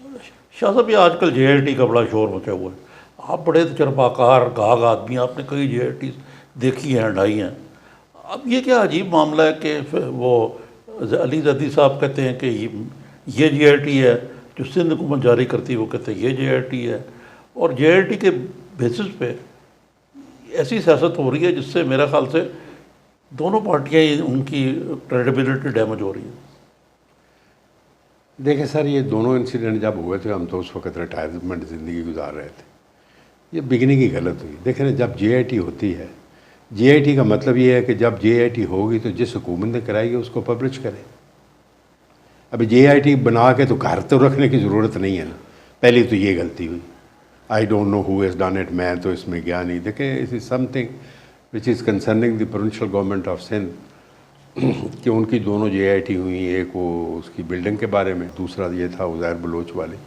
शाह साहब, ये आजकल JIT का बड़ा शोर मचा हुआ है। आप बड़े तजर्बाकार गाग आदमी, आपने कई JIT देखी हैं, हटाई हैं। अब ये क्या अजीब मामला है कि वो अली जदी साहब कहते हैं कि ये JIT है, जो सिंध हुकूमत जारी करती है वो कहते हैं ये JIT है, और JIT के बेसिस पे ऐसी सियासत हो रही है जिससे मेरा ख्याल से दोनों पार्टियां उनकी क्रेडिबिलिटी डैमेज हो रही है। देखें सर, ये दोनों इंसिडेंट जब हुए थे हम तो उस वक्त रिटायरमेंट ज़िंदगी गुजार रहे थे। ये बिगनिंग ही गलत हुई। देखें ना, जब JIT होती है, JIT का मतलब ये है कि जब JIT होगी तो जिस हुकूमत ने कराएगी उसको पब्लिश करें। अभी JIT बना के तो घर तो रखने की ज़रूरत नहीं है ना। पहले तो ये गलती हुई। I don't know who has done it, मैं तो इसमें गया नहीं। देखें, it is something which is concerning the provincial government of Sindh कि उनकी दोनों JIT हुई। एक वो उसकी बिल्डिंग के बारे में, दूसरा ये था उज़ैर बलोच वाली।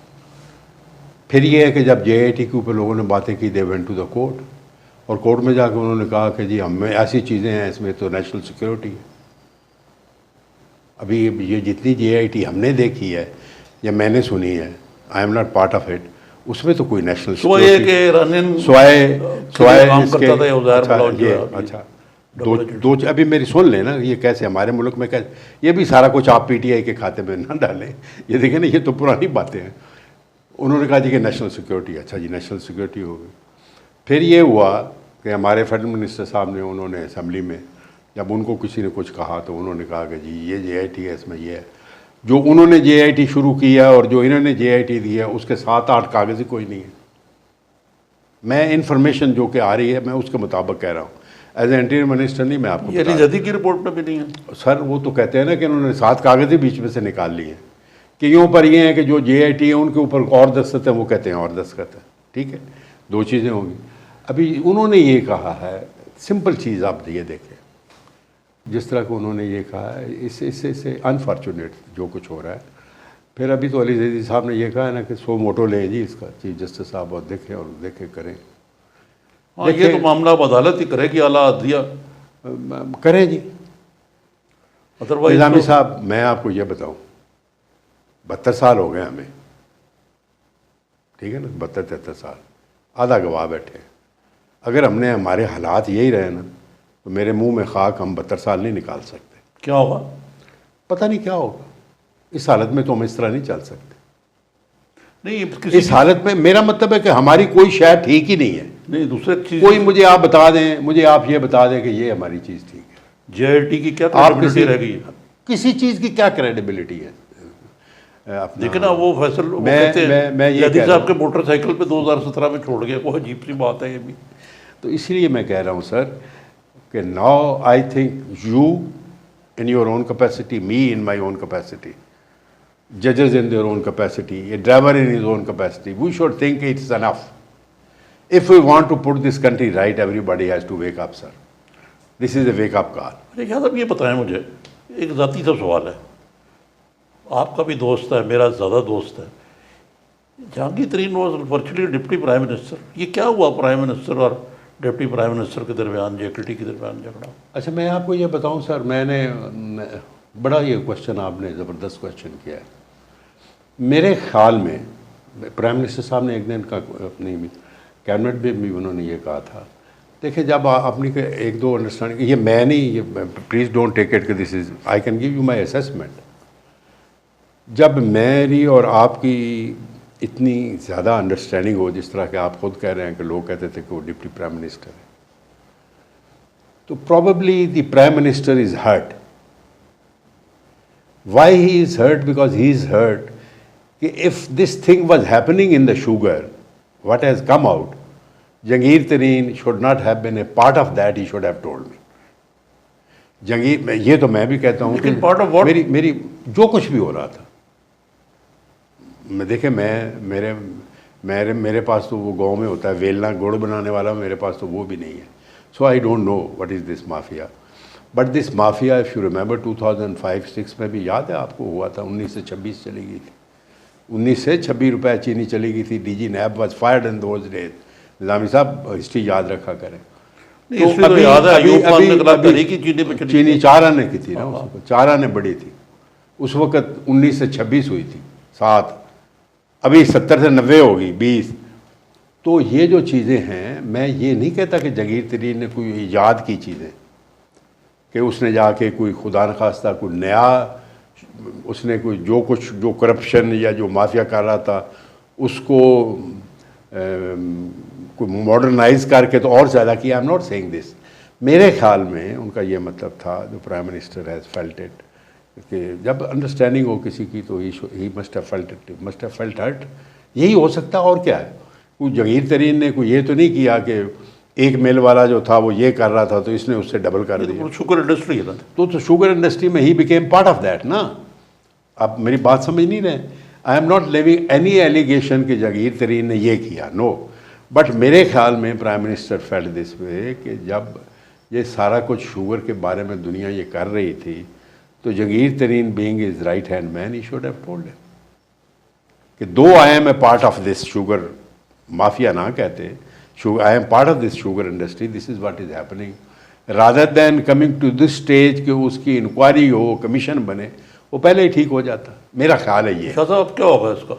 फिर ये है कि जब JIT के ऊपर लोगों ने बातें की, they went to the court, और कोर्ट में जाकर उन्होंने कहा कि जी हमें ऐसी चीज़ें हैं, इसमें तो नेशनल सिक्योरिटी है। अभी ये जितनी JIT हमने देखी है या मैंने सुनी है, आई am not part of it, उसमें तो कोई नेशनल अच्छा दो अभी मेरी सुन लेना, ये कैसे हमारे मुल्क में कैसे, ये भी सारा कुछ आप PTI के खाते में ना डालें। ये देखें ना, ये तो पुरानी बातें हैं। उन्होंने कहा जी कि नेशनल सिक्योरिटी, अच्छा जी नेशनल सिक्योरिटी हो गई। फिर ये हुआ कि हमारे फेडरल मिनिस्टर साहब ने, उन्होंने असम्बली में जब उनको किसी ने कुछ कहा तो उन्होंने कहा कि जी ये JIT है, इसमें ये है। जो उन्होंने JIT शुरू किया और जो इन्होंने JIT दी है उसके 7-8 कागज़ ही कोई नहीं है। मैं इन्फॉर्मेशन जो कि आ रही है मैं उसके मुताबिक कह रहा हूँ, एज ए इंटीरियर मिनिस्टर नहीं। मैं आपको जदी की रिपोर्ट में भी नहीं है सर। वो तो कहते हैं ना कि उन्होंने 7 कागज़ ही बीच में से निकाल लिए हैं कि यूँ पर ये है कि जो JIT है उनके ऊपर और दस्तखत है, वो कहते हैं और दस्तखत है। ठीक है, दो चीज़ें होंगी। अभी उन्होंने ये कहा है, सिंपल चीज़ आप ये देखें, जिस तरह को उन्होंने ये कहा है, इससे अनफॉर्चुनेट जो कुछ हो रहा है। फिर अभी तो अली जदी साहब ने ये कहा है ना कि 100 मोटो लें जी इसका, चीफ जस्टिस साहब, और देखें करें। हाँ, ये तो मामला अब अदालत ही करेगी, आला दिया करें जी। अदरवाइज निज़ामी साहब, मैं आपको ये बताऊं, 72 साल हो गए हमें, ठीक है ना, 72-73 साल, आधा गवाह बैठे। अगर हमने हमारे हालात यही रहे ना तो मेरे मुंह में खाक, हम 72 साल नहीं निकाल सकते। क्या होगा पता नहीं क्या होगा। इस हालत में तो हम इस तरह नहीं चल सकते। नहीं, इस हालत में मेरा मतलब है कि हमारी कोई शायद ठीक ही नहीं है। नहीं, दूसरे चीज कोई मुझे आप बता दें, मुझे आप ये बता दें कि ये हमारी चीज़ ठीक है। JIT की क्या क्रेडिबिलिटी रह गई है? किसी चीज़ की क्या क्रेडिबिलिटी है? लेकिन ना वो फैसल मैं ये जदी साहब के मोटरसाइकिल पे 2017 में छोड़ गया, वो अजीब सी बात है ये भी। तो इसलिए मैं कह रहा हूँ सर कि now I think you in your own capacity, me in my own capacity, judges in their own capacity, a driver in his own capacity, we should think it's enough. If we want to put this country right, everybody has to wake up, sir. This is a wake up call. अरे यार, अब ये बताएं मुझे, एक ज़ाती सा सवाल है। आपका भी दोस्त है, मेरा ज़्यादा दोस्त है। जहांगीर तरीन was virtually deputy prime minister. ये क्या हुआ प्राइम मिनिस्टर और डिप्टी प्राइम मिनिस्टर के दरमियान, JIT के दरमियान झगड़ा? अच्छा, मैं आपको ये बताऊं सर, मैंने बड़ा ये क्वेश्चन आपने ज़बरदस्त क्वेश्चन किया है। मेरे ख्याल में प्राइम मिनिस्टर साहब ने एक दिन का अपनी कैबिनेट में भी उन्होंने ये कहा था, देखिए जब अपनी एक दो अंडरस्टैंडिंग, ये मैं नहीं, ये प्लीज़ डोंट टेक इट कि this is, I can give you my assessment. जब मेरी और आपकी इतनी ज़्यादा अंडरस्टैंडिंग हो, जिस तरह के आप खुद कह रहे हैं कि लोग कहते थे कि वो डिप्टी प्राइम मिनिस्टर है, तो probably the prime minister is hurt. Why he is hurt? Because he is hurt कि if this thing was happening in the sugar, what has come out, Jahangir Tareen should not have been a part of that, he should have told me. Jahangir, ये तो मैं भी कहता हूँ कि part of what? मेरी जो कुछ भी हो रहा था, मैं देखे, मेरे पास तो वो गांव में होता है वेलना गुड़ बनाने वाला, मेरे पास तो वो भी नहीं है। So I don't know what is this mafia, but this mafia, if you remember 2005-06 में भी याद है आपको, हुआ था 19 से 26 चली गई थी, 19 से 26 रुपये चीनी चली गई थी। DG NAB was fired in those days. Nizami साहब चीनी याद रखा करें। तो अभी याद है चीनी 4 आने की थी ना, उसको 4 आने बड़ी थी उस वक़्त, 19 से 26 हुई थी 7। अभी 70 से 90 होगी 20। तो ये जो चीज़ें हैं, मैं ये नहीं कहता कि जहांगीर तरीन ने कोई ईजाद की चीज़ें, कि उसने जाके कोई खुदा न खास्ता कोई नया, उसने कोई जो करप्शन या जो माफिया कर रहा था उसको कोई मॉडर्नाइज करके तो और ज़्यादा किया। I am not saying this. मेरे ख्याल में उनका ये मतलब था, जो prime minister has felt it, कि जब अंडरस्टैंडिंग हो किसी की तो he must have felt it, must have felt hurt. यही हो सकता है, और क्या है। कोई जहांगीर तरीन ने कोई ये तो नहीं किया कि एक मिल वाला जो था वो ये कर रहा था तो इसने उससे डबल कर दिया। शुगर इंडस्ट्री है ना, तो शुगर इंडस्ट्री में he became part of that ना। आप मेरी बात समझ नहीं रहे। I am not living any allegation कि जहांगीर तरीन ने ये किया, नो। बट मेरे ख्याल में prime minister felt this way कि जब ये सारा कुछ शुगर के बारे में दुनिया ये कर रही थी, तो Jahangir Tareen being his right hand man, he should have told him कि though I am a part of this sugar mafia, ना कहते I am part of this sugar industry, this is what is happening, rather than coming to this stage कि उसकी inquiry हो, commission बने, वो पहले ही ठीक हो जाता। मेरा ख्याल है ये। शाह साहब क्या होगा इसका?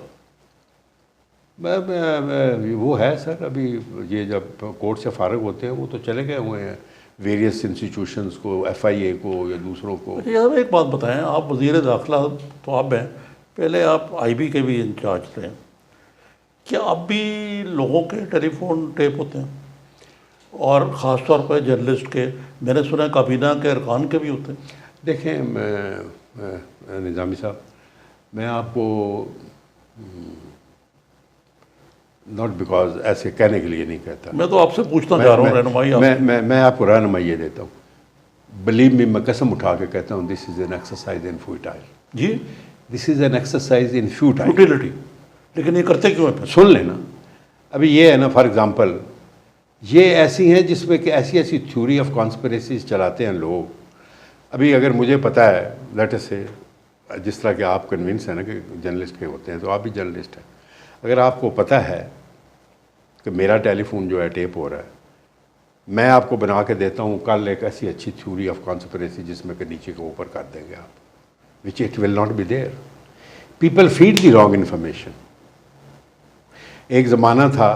वो है सर, अभी ये जब कोर्ट से फारग होते हैं वो तो चले गए हुए हैं वेरियस इंस्टीट्यूशंस को, FIA को या दूसरों को। यार एक बात बताएं, आप वज़ीर दाखिला तो आप हैं, पहले आप IB के भी इंचार्ज थे, क्या अब भी लोगों के टेलीफोन टेप होते हैं? और ख़ास तौर पर जर्नलिस्ट के, मैंने सुना है काबीना के अरकान के भी होते हैं। देखें निज़ामी साहब, मैं आपको नॉट बिकॉज ऐसे कहने के लिए नहीं कहता, मैं तो आपसे पूछना चाह रहा हूँ रहनुमाई। मैं आपको रहनुमाई ये देता हूँ। बिलीव मी, मैं कसम उठा के कहता हूँ, this is an exercise in futile. जी, this is an exercise in futile. Futility. लेकिन ये करते क्यों है? सुन लेना, अभी ये है ना, फॉर एग्जांपल ये ऐसी हैं जिसमें कि ऐसी ऐसी थ्योरी ऑफ कॉन्स्पिरेसीज चलाते हैं लोग। अभी अगर मुझे पता है, लेट अस से, जिस तरह के आप कन्विंस हैं ना कि जर्नलिस्ट के होते हैं, तो आप भी जर्नलिस्ट हैं, अगर आपको पता है कि मेरा टेलीफोन जो है टेप हो रहा है, मैं आपको बना के देता हूँ कल एक ऐसी अच्छी थ्योरी ऑफ कॉन्स्पिरेसी जिसमें कि नीचे को ऊपर कर देंगे आप, which it will not be there. People feed the wrong information. एक ज़माना था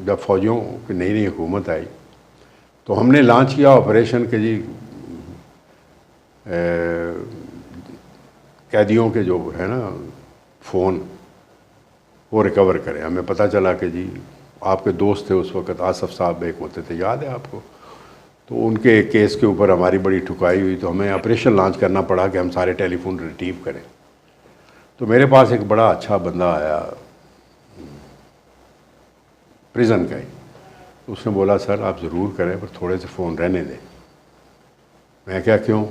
जब फौजियों की नई नई हुकूमत आई, तो हमने लॉन्च किया ऑपरेशन के जी कैदियों के जो है ना फ़ोन वो रिकवर करें। हमें पता चला कि जी आपके दोस्त थे उस वक्त, आसफ साहब एक होते थे, याद है आपको, तो उनके केस के ऊपर हमारी बड़ी ठुकाई हुई, तो हमें ऑपरेशन लॉन्च करना पड़ा कि हम सारे टेलीफोन रिट्रीव करें। तो मेरे पास एक बड़ा अच्छा बंदा आया प्रिजन का ही, उसने बोला सर आप ज़रूर करें पर थोड़े से फ़ोन रहने दें। मैं क्या क्यों?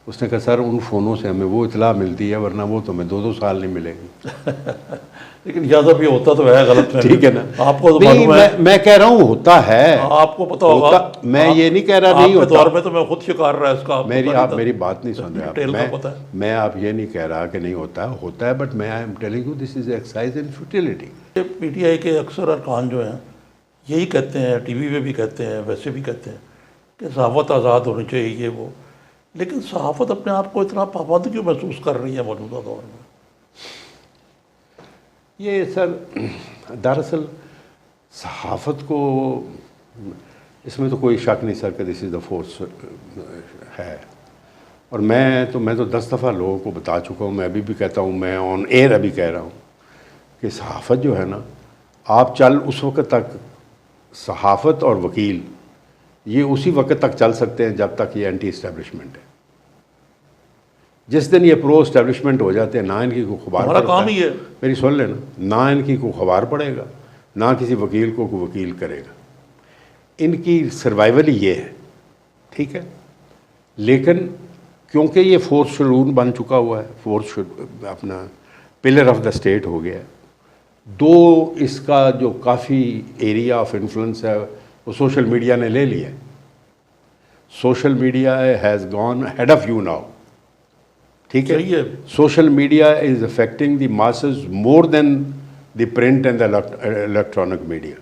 उसने कहा सर उन फ़ोनों से हमें वो इतला मिलती है, वरना वो तो हमें 2-2 साल नहीं मिलेगी। लेकिन ज़्यादा भी होता तो है गलत में। ठीक है ना, आपको तो नहीं, मालूम है, मैं कह रहा हूँ होता है, आपको पता होगा। मैं ये नहीं कह रहा नहीं होता। तौर पे तो मैं खुद शिकार रहा है इसका। आप मेरी बात नहीं सुन रहे। मैं आप ये नहीं कह रहा कि नहीं होता है, बट मैं I am telling you this is exercise in futility. PTI के अक्सर अरकान जो हैं यही कहते हैं, TV पे भी कहते हैं, वैसे भी कहते हैं कि सहाफ़त आज़ाद होनी चाहिए, ये वो। लेकिन सहाफ़त अपने आप को इतना पाबंद क्यों महसूस कर रही है मौजूदा दौर में? ये सर दरअसल सहाफ़त को, इसमें तो कोई शक नहीं सर कि दिस इज़ द फोर्स है। और मैं तो 10 दफ़ा लोगों को बता चुका हूँ, मैं अभी भी कहता हूँ, मैं ऑन एयर अभी कह रहा हूँ कि सहाफ़त जो है ना, आप चल उस वक्त तक, सहाफ़त और वकील ये उसी वक्त तक चल सकते हैं जब तक ये एंटी इस्टेब्लिशमेंट है। जिस दिन ये प्रो इस्टेब्लिशमेंट हो जाते हैं, ना इनकी कोई खबर हमारा काम ही है, मेरी सुन लेना, ना इनकी कोई खबर पड़ेगा, ना किसी वकील को कोई वकील करेगा। इनकी सर्वाइवल ही ये है, ठीक है। लेकिन क्योंकि ये फोर्थ शेड्यूल बन चुका हुआ है, फोर्थ अपना पिलर ऑफ द स्टेट हो गया है, दो इसका जो काफ़ी एरिया ऑफ इन्फ्लुएंस है वो सोशल मीडिया ने ले लिया है। Social media has gone head of you now, ठीक है। Social media is affecting the masses more than the print and the electronic media,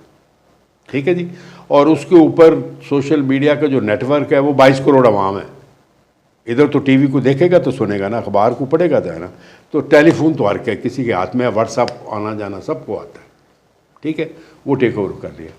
ठीक है जी। और उसके ऊपर सोशल मीडिया का जो नेटवर्क है वो 22 करोड़ अवाम है, इधर तो टीवी को देखेगा तो सुनेगा ना, अखबार को पढ़ेगा तो है ना। तो टेलीफोन तो हर किसी के हाथ में है, व्हाट्सअप आना जाना सबको आता है, ठीक है। वो टेक ओवर कर लिया।